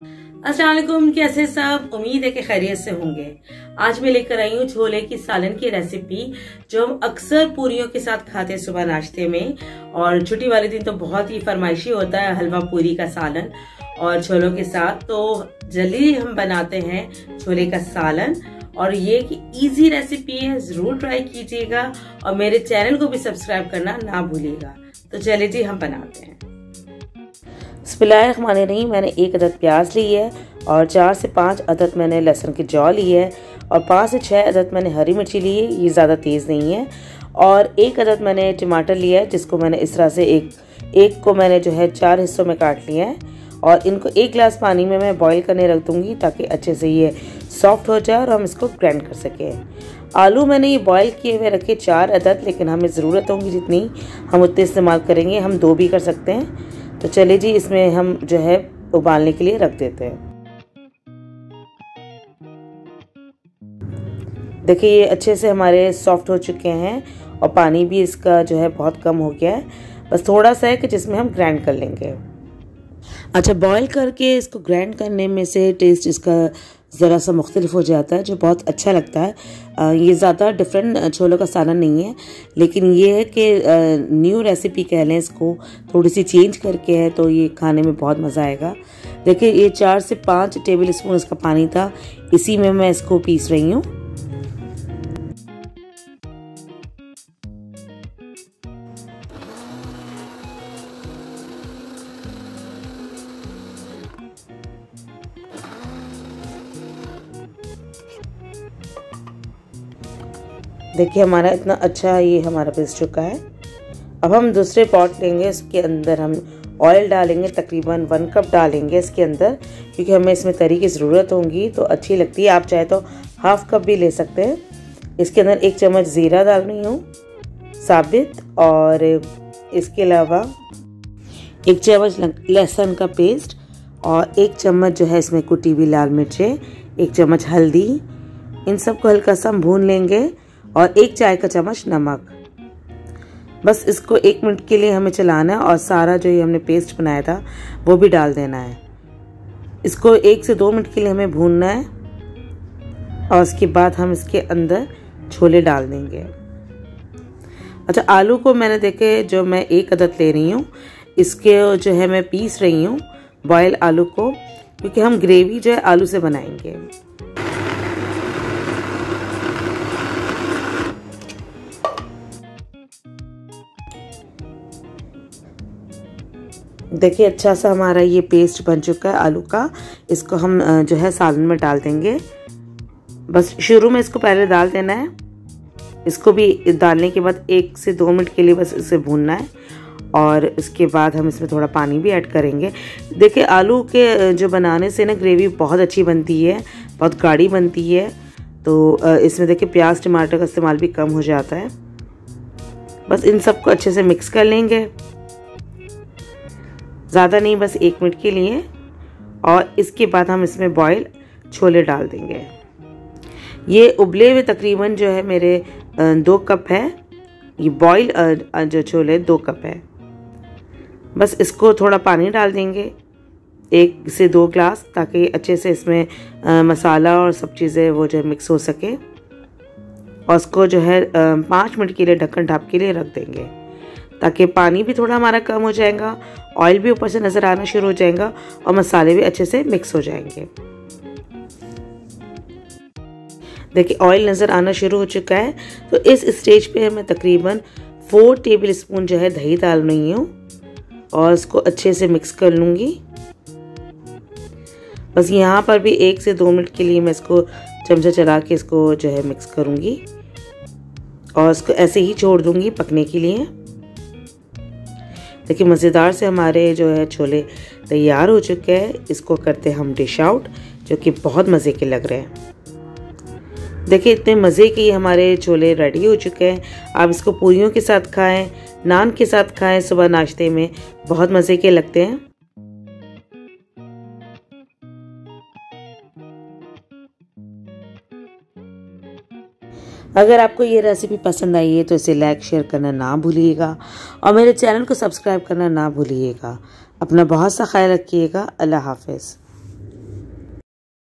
अस्सलाम वालेकुम, कैसे सब। उम्मीद है कि खैरियत से होंगे। आज मैं लेकर आई हूँ छोले की सालन की रेसिपी, जो हम अक्सर पूरियों के साथ खाते हैं सुबह नाश्ते में। और छुट्टी वाले दिन तो बहुत ही फरमाइशी होता है हलवा पूरी का सालन और छोलों के साथ। तो जल्दी हम बनाते हैं छोले का सालन, और ये कि इजी रेसिपी है, जरूर ट्राई कीजिएगा और मेरे चैनल को भी सब्सक्राइब करना ना भूलिएगा। तो चलिए जी हम बनाते हैं। बिस्मिल्लाहिर्रहमानिर्रहीम। मैंने 1 अदद प्याज ली है और 4 से 5 अदद मैंने लहसुन की जौ ली है और 5 से 6 अदद मैंने हरी मिर्ची ली है, ये ज़्यादा तेज़ नहीं है। और 1 अदद मैंने टमाटर लिया है, जिसको मैंने इस तरह से एक को मैंने जो है 4 हिस्सों में काट लिया है। और इनको 1 गिलास पानी में मैं बॉईल करने रख दूँगी ताकि अच्छे से ये सॉफ्ट हो जाए और हम इसको ग्राइंड कर सकें। आलू मैंने ये बॉईल किए हुए रखे 4 अदद, लेकिन हमें ज़रूरत होगी जितनी हम उतने इस्तेमाल करेंगे। हम 2 भी कर सकते हैं। तो चलिए जी इसमें हम जो है उबालने के लिए रख देते हैं। देखिए ये अच्छे से हमारे सॉफ्ट हो चुके हैं और पानी भी इसका जो है बहुत कम हो गया है। बस थोड़ा सा है कि जिसमें हम ग्राइंड कर लेंगे। अच्छा, बॉईल करके इसको ग्राइंड करने में से टेस्ट इसका ज़रा सा मुख्तलिफ हो जाता है, जो बहुत अच्छा लगता है। ये ज़्यादा डिफरेंट छोलों का सालन नहीं है, लेकिन ये है कि न्यू रेसिपी कह लें इसको, थोड़ी सी चेंज करके है, तो ये खाने में बहुत मज़ा आएगा। देखिए ये 4 से 5 टेबल स्पून इसका पानी था, इसी में मैं इसको पीस रही हूँ। देखिए हमारा इतना अच्छा ये हमारा पिस चुका है। अब हम दूसरे पॉट लेंगे, इसके अंदर हम ऑयल डालेंगे, तकरीबन 1 कप डालेंगे इसके अंदर, क्योंकि हमें इसमें तरी की ज़रूरत होगी तो अच्छी लगती है। आप चाहे तो ½ कप भी ले सकते हैं। इसके अंदर 1 चम्मच ज़ीरा डाल रही हूँ साबित, और इसके अलावा 1 चम्मच लहसुन का पेस्ट और 1 चम्मच जो है इसमें कुटी हुई लाल मिर्चें, 1 चम्मच हल्दी। इन सबको हल्का सा हम भून लेंगे और 1 चाय का चम्मच नमक। बस इसको 1 मिनट के लिए हमें चलाना है और सारा जो ये हमने पेस्ट बनाया था वो भी डाल देना है। इसको 1 से 2 मिनट के लिए हमें भूनना है और उसके बाद हम इसके अंदर छोले डाल देंगे। अच्छा, आलू को मैंने देखे जो मैं 1 अदद ले रही हूँ, इसके जो है मैं पीस रही हूँ बॉयल आलू को, क्योंकि हम ग्रेवी जो है आलू से बनाएंगे। देखिए अच्छा सा हमारा ये पेस्ट बन चुका है आलू का। इसको हम जो है सालन में डाल देंगे। बस शुरू में इसको पहले डाल देना है। इसको भी डालने के बाद 1 से 2 मिनट के लिए बस इसे भूनना है और इसके बाद हम इसमें थोड़ा पानी भी ऐड करेंगे। देखिए आलू के जो बनाने से ना ग्रेवी बहुत अच्छी बनती है, बहुत गाढ़ी बनती है। तो इसमें देखिए प्याज टमाटर का इस्तेमाल भी कम हो जाता है। बस इन सबको अच्छे से मिक्स कर लेंगे, ज़्यादा नहीं, बस 1 मिनट के लिए। और इसके बाद हम इसमें बॉयल छोले डाल देंगे। ये उबले हुए तकरीबन जो है मेरे 2 कप है। ये बॉयल जो छोले 2 कप है। बस इसको थोड़ा पानी डाल देंगे, 1 से 2 गिलास, ताकि अच्छे से इसमें मसाला और सब चीज़ें वो जो है मिक्स हो सके। और उसको जो है 5 मिनट के लिए ढक्कन ढाँप के लिए रख देंगे, ताकि पानी भी थोड़ा हमारा कम हो जाएगा, ऑयल भी ऊपर से नज़र आना शुरू हो जाएगा और मसाले भी अच्छे से मिक्स हो जाएंगे। देखिए ऑयल नज़र आना शुरू हो चुका है। तो इस स्टेज पे मैं तकरीबन 4 टेबल स्पून जो है दही डाल रही हूँ और इसको अच्छे से मिक्स कर लूँगी। बस यहाँ पर भी 1 से 2 मिनट के लिए मैं इसको चमचा चला के इसको जो है मिक्स करूँगी और इसको ऐसे ही छोड़ दूँगी पकने के लिए। देखिए मज़ेदार से हमारे जो है छोले तैयार हो चुके हैं। इसको करते हैं हम डिश आउट, जो कि बहुत मज़े के लग रहे हैं। देखिए इतने मज़े के हमारे छोले रेडी हो चुके हैं। आप इसको पूरियों के साथ खाएं, नान के साथ खाएं, सुबह नाश्ते में बहुत मज़े के लगते हैं। अगर आपको ये रेसिपी पसंद आई है तो इसे लाइक शेयर करना ना भूलिएगा और मेरे चैनल को सब्सक्राइब करना ना भूलिएगा। अपना बहुत सा ख्याल रखिएगा। अल्लाह हाफ़िज़।